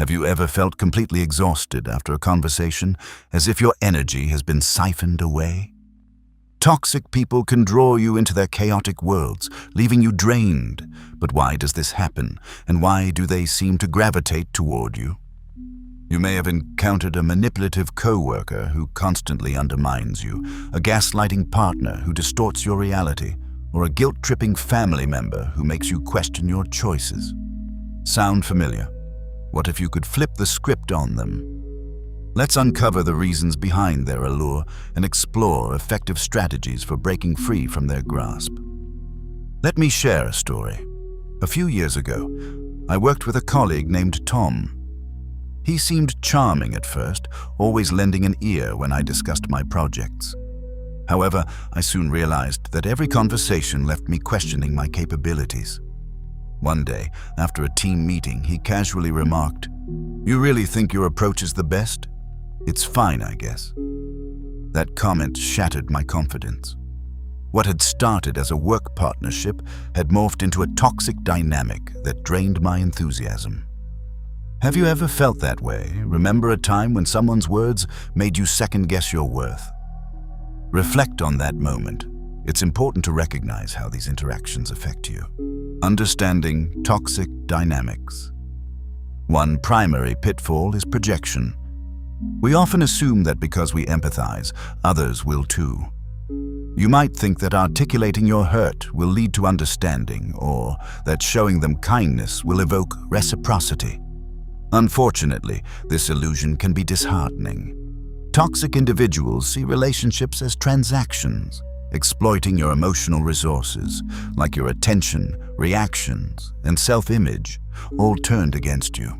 Have you ever felt completely exhausted after a conversation, as if your energy has been siphoned away? Toxic people can draw you into their chaotic worlds, leaving you drained. But why does this happen, and why do they seem to gravitate toward you? You may have encountered a manipulative coworker who constantly undermines you, a gaslighting partner who distorts your reality, or a guilt-tripping family member who makes you question your choices. Sound familiar? What if you could flip the script on them? Let's uncover the reasons behind their allure and explore effective strategies for breaking free from their grasp. Let me share a story. A few years ago, I worked with a colleague named Tom. He seemed charming at first, always lending an ear when I discussed my projects. However, I soon realized that every conversation left me questioning my capabilities. One day, after a team meeting, he casually remarked, "You really think your approach is the best? It's fine, I guess." That comment shattered my confidence. What had started as a work partnership had morphed into a toxic dynamic that drained my enthusiasm. Have you ever felt that way? Remember a time when someone's words made you second-guess your worth? Reflect on that moment. It's important to recognize how these interactions affect you. Understanding toxic dynamics. One primary pitfall is projection. We often assume that because we empathize, others will too. You might think that articulating your hurt will lead to understanding, or that showing them kindness will evoke reciprocity. Unfortunately, this illusion can be disheartening. Toxic individuals see relationships as transactions, exploiting your emotional resources, like your attention, reactions, and self-image, all turned against you.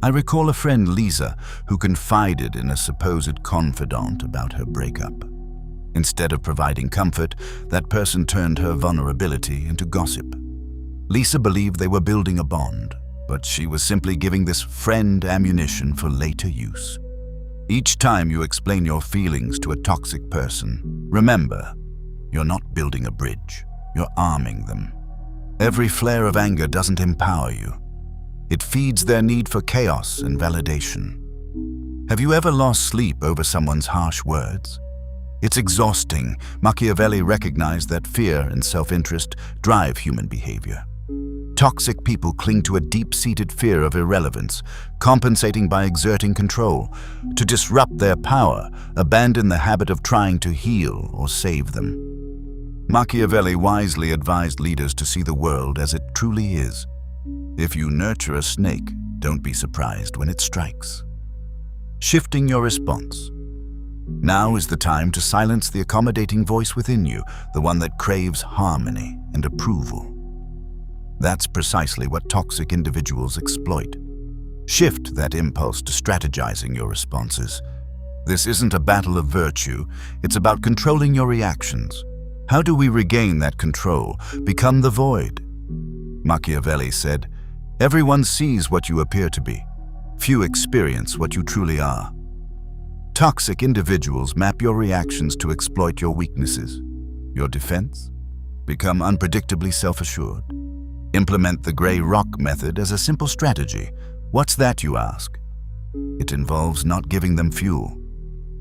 I recall a friend, Lisa, who confided in a supposed confidant about her breakup. Instead of providing comfort, that person turned her vulnerability into gossip. Lisa believed they were building a bond, but she was simply giving this friend ammunition for later use. Each time you explain your feelings to a toxic person, remember, you're not building a bridge, you're arming them. Every flare of anger doesn't empower you. It feeds their need for chaos and validation. Have you ever lost sleep over someone's harsh words? It's exhausting. Machiavelli recognized that fear and self-interest drive human behavior. Toxic people cling to a deep-seated fear of irrelevance, compensating by exerting control. To disrupt their power, abandon the habit of trying to heal or save them. Machiavelli wisely advised leaders to see the world as it truly is. If you nurture a snake, don't be surprised when it strikes. Shifting your response. Now is the time to silence the accommodating voice within you, the one that craves harmony and approval. That's precisely what toxic individuals exploit. Shift that impulse to strategizing your responses. This isn't a battle of virtue, it's about controlling your reactions. How do we regain that control, become the void? Machiavelli said, "Everyone sees what you appear to be. Few experience what you truly are." Toxic individuals map your reactions to exploit your weaknesses. Your defense? Become unpredictably self-assured. Implement the gray rock method as a simple strategy. What's that, you ask? It involves not giving them fuel.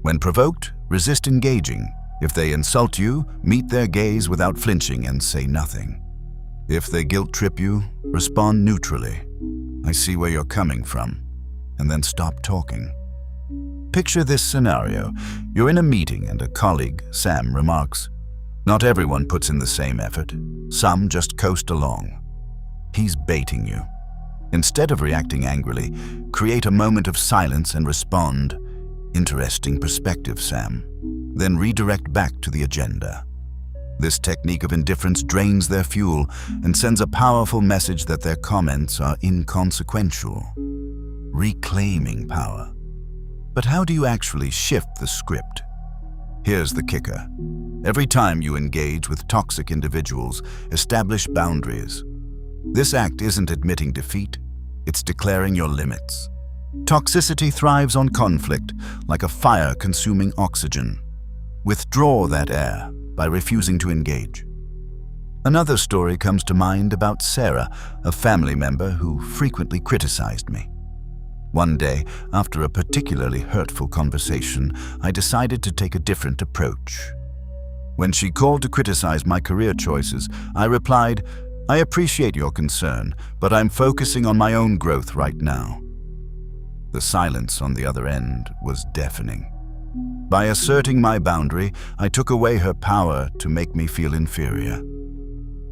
When provoked, resist engaging. If they insult you, meet their gaze without flinching and say nothing. If they guilt-trip you, respond neutrally. "I see where you're coming from," and then stop talking. Picture this scenario. You're in a meeting and a colleague, Sam, remarks, "Not everyone puts in the same effort. Some just coast along." He's baiting you. Instead of reacting angrily, create a moment of silence and respond, "Interesting perspective, Sam." Then redirect back to the agenda. This technique of indifference drains their fuel and sends a powerful message that their comments are inconsequential. Reclaiming power. But how do you actually shift the script? Here's the kicker. Every time you engage with toxic individuals, establish boundaries. This act isn't admitting defeat, it's declaring your limits. Toxicity thrives on conflict, like a fire consuming oxygen. Withdraw that air by refusing to engage. Another story comes to mind about Sarah, a family member who frequently criticized me. One day, after a particularly hurtful conversation, I decided to take a different approach. When she called to criticize my career choices, I replied, "I appreciate your concern, but I'm focusing on my own growth right now." The silence on the other end was deafening. By asserting my boundary, I took away her power to make me feel inferior.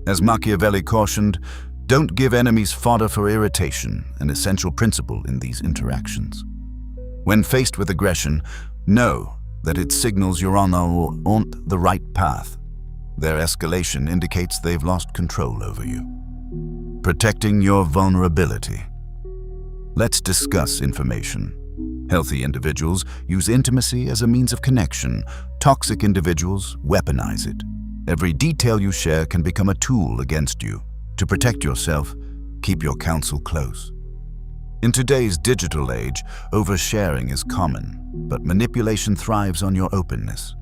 As Machiavelli cautioned, don't give enemies fodder for irritation, an essential principle in these interactions. When faced with aggression, know that it signals you're on the right path. Their escalation indicates they've lost control over you. Protecting your vulnerability. Let's discuss information. Healthy individuals use intimacy as a means of connection. Toxic individuals weaponize it. Every detail you share can become a tool against you. To protect yourself, keep your counsel close. In today's digital age, oversharing is common, but manipulation thrives on your openness.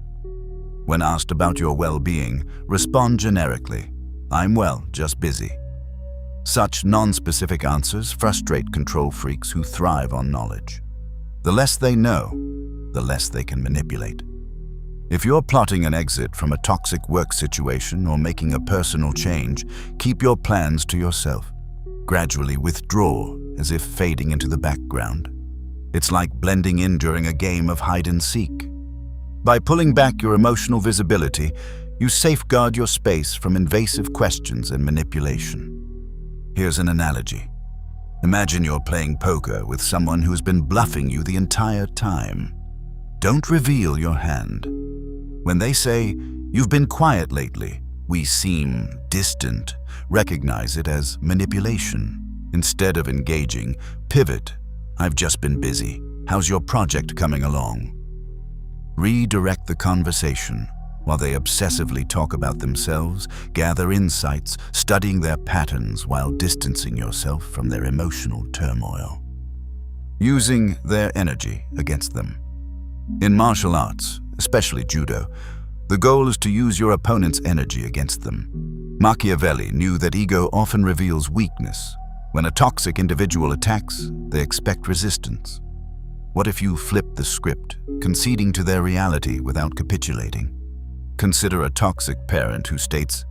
When asked about your well-being, respond generically, "I'm well, just busy." Such non-specific answers frustrate control freaks who thrive on knowledge. The less they know, the less they can manipulate. If you're plotting an exit from a toxic work situation or making a personal change, keep your plans to yourself. Gradually withdraw, as if fading into the background. It's like blending in during a game of hide and seek. By pulling back your emotional visibility, you safeguard your space from invasive questions and manipulation. Here's an analogy. Imagine you're playing poker with someone who's been bluffing you the entire time. Don't reveal your hand. When they say, "You've been quiet lately, we seem distant," recognize it as manipulation. Instead of engaging, pivot. "I've just been busy. How's your project coming along?" Redirect the conversation. While they obsessively talk about themselves, gather insights, studying their patterns while distancing yourself from their emotional turmoil. Using their energy against them. In martial arts, especially judo, the goal is to use your opponent's energy against them. Machiavelli knew that ego often reveals weakness. When a toxic individual attacks, they expect resistance. What if you flip the script, conceding to their reality without capitulating? Consider a toxic parent who states,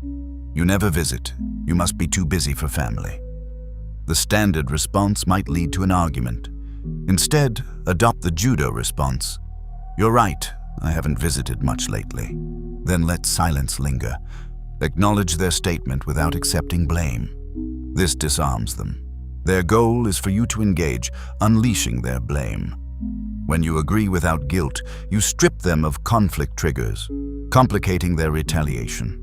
"You never visit, you must be too busy for family." The standard response might lead to an argument. Instead, adopt the judo response. "You're right, I haven't visited much lately." Then let silence linger. Acknowledge their statement without accepting blame. This disarms them. Their goal is for you to engage, unleashing their blame. When you agree without guilt, you strip them of conflict triggers, complicating their retaliation.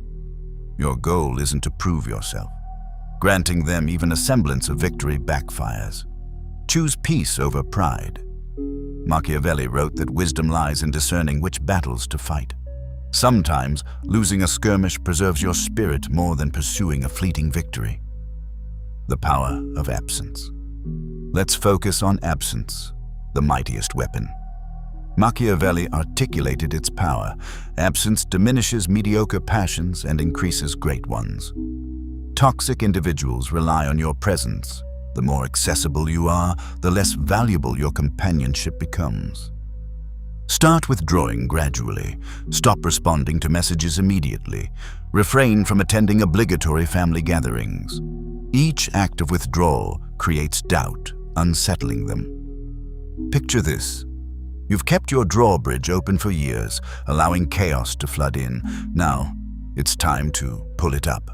Your goal isn't to prove yourself. Granting them even a semblance of victory backfires. Choose peace over pride. Machiavelli wrote that wisdom lies in discerning which battles to fight. Sometimes, losing a skirmish preserves your spirit more than pursuing a fleeting victory. The power of absence. Let's focus on absence, the mightiest weapon. Machiavelli articulated its power. Absence diminishes mediocre passions and increases great ones. Toxic individuals rely on your presence. The more accessible you are, the less valuable your companionship becomes. Start withdrawing gradually. Stop responding to messages immediately. Refrain from attending obligatory family gatherings. Each act of withdrawal creates doubt, unsettling them. Picture this. You've kept your drawbridge open for years, allowing chaos to flood in. Now, it's time to pull it up.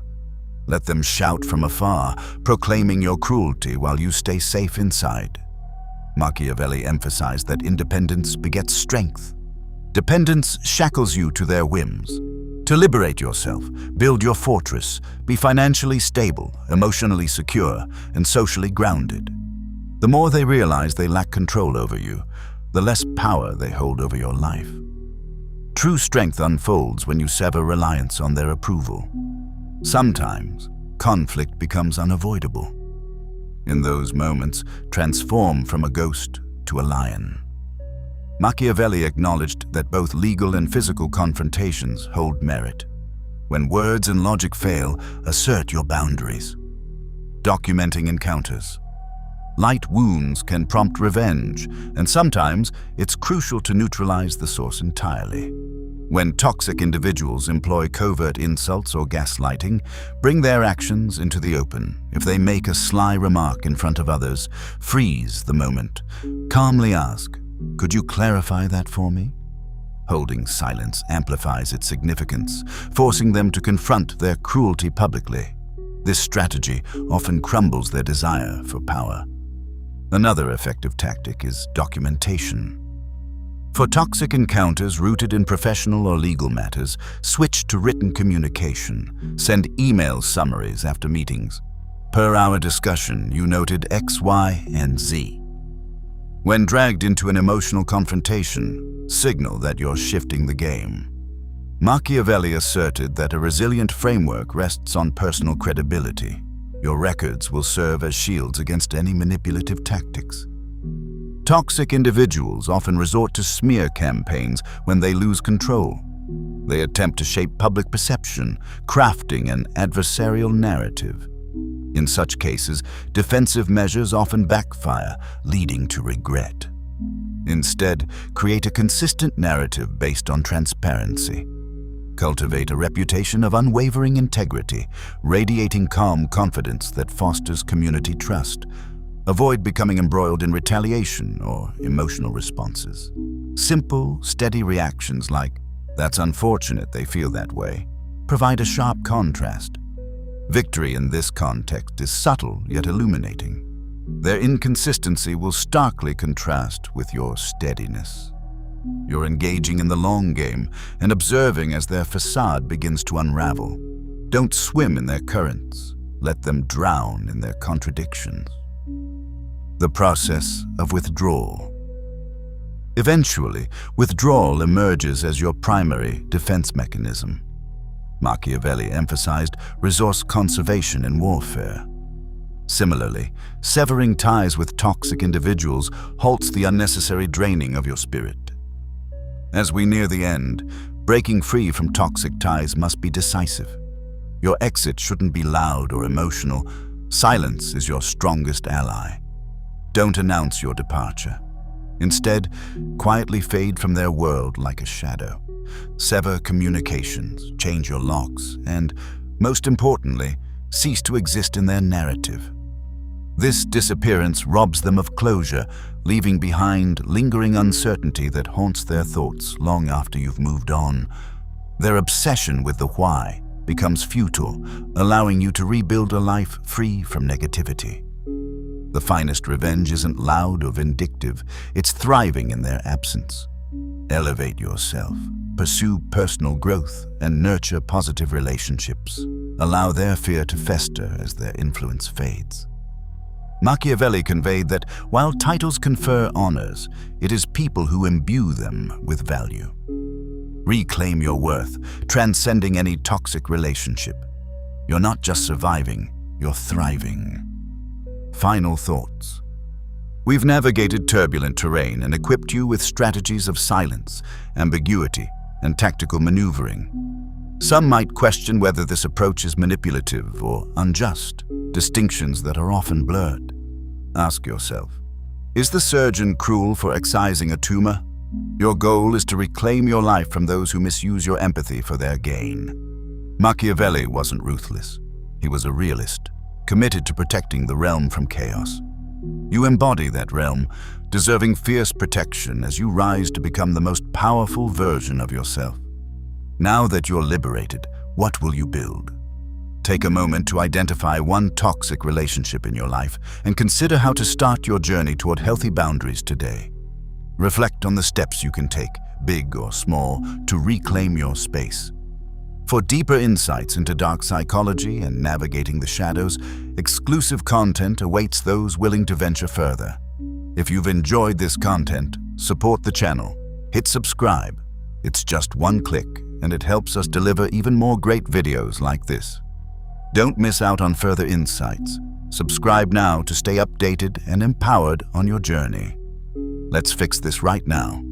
Let them shout from afar, proclaiming your cruelty while you stay safe inside. Machiavelli emphasized that independence begets strength. Dependence shackles you to their whims. To liberate yourself, build your fortress, be financially stable, emotionally secure, and socially grounded. The more they realize they lack control over you, the less power they hold over your life. True strength unfolds when you sever reliance on their approval. Sometimes, conflict becomes unavoidable. In those moments, transform from a ghost to a lion. Machiavelli acknowledged that both legal and physical confrontations hold merit. When words and logic fail, assert your boundaries. Documenting encounters. Light wounds can prompt revenge, and sometimes it's crucial to neutralize the source entirely. When toxic individuals employ covert insults or gaslighting, bring their actions into the open. If they make a sly remark in front of others, freeze the moment. Calmly ask, "Could you clarify that for me?" Holding silence amplifies its significance, forcing them to confront their cruelty publicly. This strategy often crumbles their desire for power. Another effective tactic is documentation. For toxic encounters rooted in professional or legal matters, switch to written communication. Send email summaries after meetings. Per our discussion, you noted X, Y, and Z. When dragged into an emotional confrontation, signal that you're shifting the game. Machiavelli asserted that a resilient framework rests on personal credibility. Your records will serve as shields against any manipulative tactics. Toxic individuals often resort to smear campaigns when they lose control. They attempt to shape public perception, crafting an adversarial narrative. In such cases, defensive measures often backfire, leading to regret. Instead, create a consistent narrative based on transparency. Cultivate a reputation of unwavering integrity, radiating calm confidence that fosters community trust. Avoid becoming embroiled in retaliation or emotional responses. Simple, steady reactions like, "That's unfortunate they feel that way," provide a sharp contrast. Victory in this context is subtle yet illuminating. Their inconsistency will starkly contrast with your steadiness. You're engaging in the long game and observing as their facade begins to unravel. Don't swim in their currents. Let them drown in their contradictions. The process of withdrawal. Eventually, withdrawal emerges as your primary defense mechanism. Machiavelli emphasized resource conservation in warfare. Similarly, severing ties with toxic individuals halts the unnecessary draining of your spirit. As we near the end, breaking free from toxic ties must be decisive. Your exit shouldn't be loud or emotional. Silence is your strongest ally. Don't announce your departure. Instead, quietly fade from their world like a shadow. Sever communications, change your locks, and, most importantly, cease to exist in their narrative. This disappearance robs them of closure, leaving behind lingering uncertainty that haunts their thoughts long after you've moved on. Their obsession with the why becomes futile, allowing you to rebuild a life free from negativity. The finest revenge isn't loud or vindictive, it's thriving in their absence. Elevate yourself, pursue personal growth, and nurture positive relationships. Allow their fear to fester as their influence fades. Machiavelli conveyed that while titles confer honors, it is people who imbue them with value. Reclaim your worth, transcending any toxic relationship. You're not just surviving, you're thriving. Final thoughts. We've navigated turbulent terrain and equipped you with strategies of silence, ambiguity, and tactical maneuvering. Some might question whether this approach is manipulative or unjust, distinctions that are often blurred. Ask yourself, is the surgeon cruel for excising a tumor? Your goal is to reclaim your life from those who misuse your empathy for their gain. Machiavelli wasn't ruthless. He was a realist, committed to protecting the realm from chaos. You embody that realm, deserving fierce protection as you rise to become the most powerful version of yourself. Now that you're liberated, what will you build? Take a moment to identify one toxic relationship in your life and consider how to start your journey toward healthy boundaries today. Reflect on the steps you can take, big or small, to reclaim your space. For deeper insights into dark psychology and navigating the shadows, exclusive content awaits those willing to venture further. If you've enjoyed this content, support the channel. Hit subscribe. It's just one click, and it helps us deliver even more great videos like this. Don't miss out on further insights. Subscribe now to stay updated and empowered on your journey. Let's fix this right now.